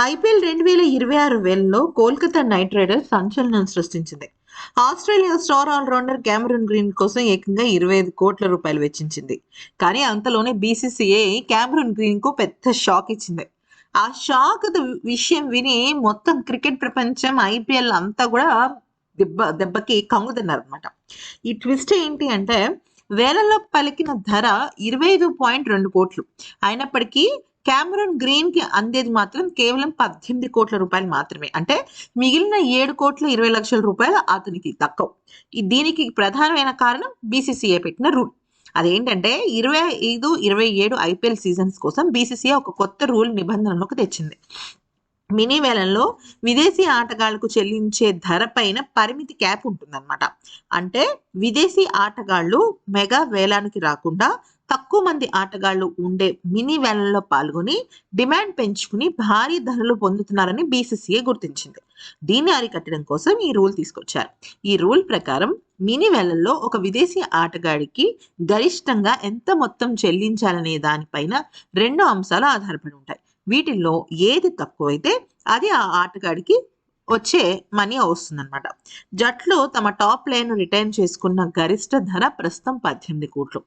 IPL 2026 వేలలో Kolkata night riders సంచలనం సృష్టించింది. Australia star all rounder Cameron Green కోసం ఏకంగా 25 కోట్ల రూపాయలు వెచ్చించింది. కానీ అంతలోనే బీసీసీఐ క్యామరూన్ గ్రీన్ కు పెద్ద షాక్ ఇచ్చింది. ఆ షాక్ విషయం విని మొత్తం క్రికెట్ ప్రపంచం ఐపీఎల్ అంతా కూడా దెబ్బకి కంగుతున్నారు. ఈ ట్విస్ట్ ఏంటి అంటే వేలల్లో పలికిన ధర 25.2 కోట్లు అయినప్పటికీ క్యామరూన్ గ్రీన్ కి అందేది మాత్రం కేవలం 18 కోట్ల రూపాయలు మాత్రమే. అంటే మిగిలిన 7 కోట్ల 20 లక్షల రూపాయలు అతనికి దక్కవు. దీనికి ప్రధానమైన కారణం బీసీసీఐ పెట్టిన రూల్. అదేంటంటే 25-27 ఐపీఎల్ సీజన్స్ కోసం బీసీసీఐ ఒక కొత్త రూల్ నిబంధనలోకి తెచ్చింది. మినీ వేలంలో విదేశీ ఆటగాళ్లకు చెల్లించే ధర పైన పరిమితి క్యాప్ ఉంటుందన్నమాట. అంటే విదేశీ ఆటగాళ్లు మెగా వేలానికి రాకుండా తక్కువ మంది ఆటగాళ్లు ఉండే మినీ వేలంలో పాల్గొని డిమాండ్ పెంచుకుని భారీ ధరలు పొందుతున్నారని బీసీసీఐ గుర్తించింది. దీన్ని అరికట్టడం కోసం ఈ రూల్ తీసుకొచ్చారు. ఈ రూల్ ప్రకారం మినీ వేలంలో ఒక విదేశీ ఆటగాడికి గరిష్టంగా ఎంత మొత్తం చెల్లించాలనే దానిపైన 2 అంశాలు ఆధారపడి ఉంటాయి. వీటిల్లో ఏది తక్కువైతే అది ఆ ఆటగాడికి వచ్చే మనీ వస్తుందన్నమాట. జట్లు తమ టాప్ లైన్ రిటైన్ చేసుకున్న గరిష్ట ధర ప్రస్తుతం 18 కోట్లు.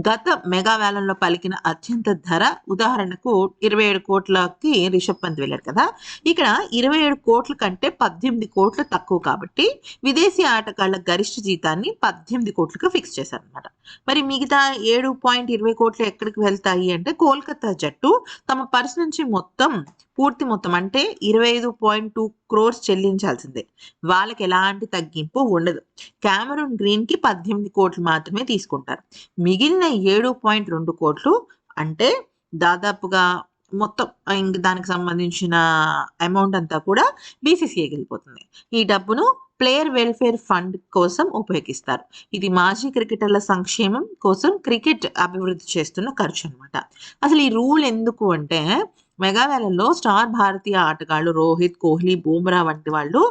గత మెగా వేలంలో పలికిన అత్యంత ధర ఉదాహరణకు 27 కోట్లకి రిషబ్ పంత్ వెళ్ళారు కదా. ఇక్కడ 27 కోట్ల కంటే 18 కోట్లు తక్కువ కాబట్టి విదేశీ ఆటగాళ్ల గరిష్ట జీతాన్ని 18 కోట్లకు ఫిక్స్ చేశారనమాట. మరి మిగతా 7.20 కోట్లు ఎక్కడికి వెళ్తాయి అంటే కోల్కతా జట్టు తమ పర్స్ నుంచి పూర్తి మొత్తం అంటే 25.2 క్రోర్స్ చెల్లించాల్సిందే. వాళ్ళకి ఎలాంటి తగ్గింపు ఉండదు. క్యామరూన్ గ్రీన్ కి 18 కోట్లు మాత్రమే తీసుకుంటారు. మిగిలిన 7.2 కోట్లు అంటే దాదాపుగా మొత్తం దానికి సంబంధించిన అమౌంట్ అంతా కూడా బీసీసీఐకి వెళ్ళిపోతుంది. ఈ డబ్బును ప్లేయర్ వెల్ఫేర్ ఫండ్ కోసం ఉపయోగిస్తారు. ఇది మాజీ క్రికెటర్ల సంక్షేమం కోసం క్రికెట్ అభివృద్ధి చేస్తున్న ఖర్చు అనమాట. అసలు ఈ రూల్ ఎందుకు అంటే మెగా వేలంలో స్టార్ భారతీయ ఆటగాళ్లు రోహిత్, కోహ్లీ, బూమ్రా వంటి వాళ్ళు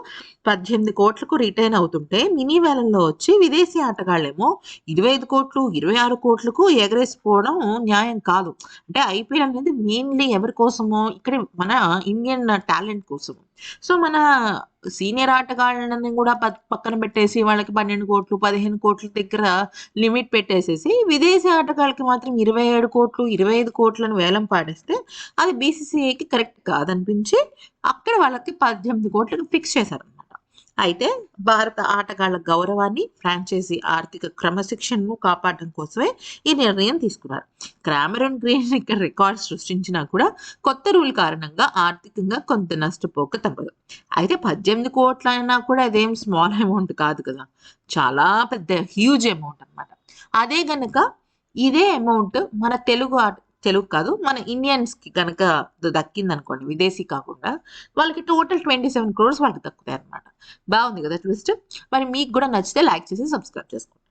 18 కోట్లకు రిటైన్ అవుతుంటే మినీ వేలంలో వచ్చి విదేశీ ఆటగాళ్ళేమో 25 కోట్లు 26 కోట్లకు ఎగరేసిపోవడం న్యాయం కాదు. అంటే ఐపీఎల్ అనేది మెయిన్లీ ఎవరి కోసమో ఇక్కడ మన ఇండియన్ టాలెంట్ కోసము. సో మన సీనియర్ ఆటగాళ్ళని కూడా పక్కన పెట్టేసి వాళ్ళకి 12 కోట్లు 15 కోట్ల దగ్గర లిమిట్ పెట్టేసేసి విదేశీ ఆటగాళ్ళకి మాత్రం 27 కోట్లు 25 కోట్లను వేలం పాడేస్తే అది బీసీసీఐకి కరెక్ట్ కాదనిపించి అక్కడ వాళ్ళకి 18 కోట్లకు ఫిక్స్ చేశారనమాట. అయితే భారత ఆటగాళ్ల గౌరవాన్ని, ఫ్రాంచైజీ ఆర్థిక క్రమశిక్షణను కాపాడడం కోసమే ఈ నిర్ణయం తీసుకున్నారు. క్యామరూన్ గ్రీన్ ఇక్కడ రికార్డ్ సృష్టించినా కూడా కొత్త రూల్ కారణంగా ఆర్థికంగా కొంత నష్టపోక తప్పదు. అయితే 18 కోట్ల అయినా కూడా అదేం స్మాల్ అమౌంట్ కాదు కదా, చాలా పెద్ద హ్యూజ్ అమౌంట్ అనమాట. అదే గనక ఇదే అమౌంట్ మన తెలుగు కాదు మన ఇండియన్స్ కి కనుక దక్కింది అనుకోండి, విదేశీ కాకుండా వాళ్ళకి టోటల్ 27 క్రోర్స్ వాళ్ళకి దక్కుతాయి అనమాట. బాగుంది కదా ట్విస్ట్. మరి మీకు కూడా నచ్చితే లైక్ చేసి సబ్స్క్రైబ్ చేసుకోండి.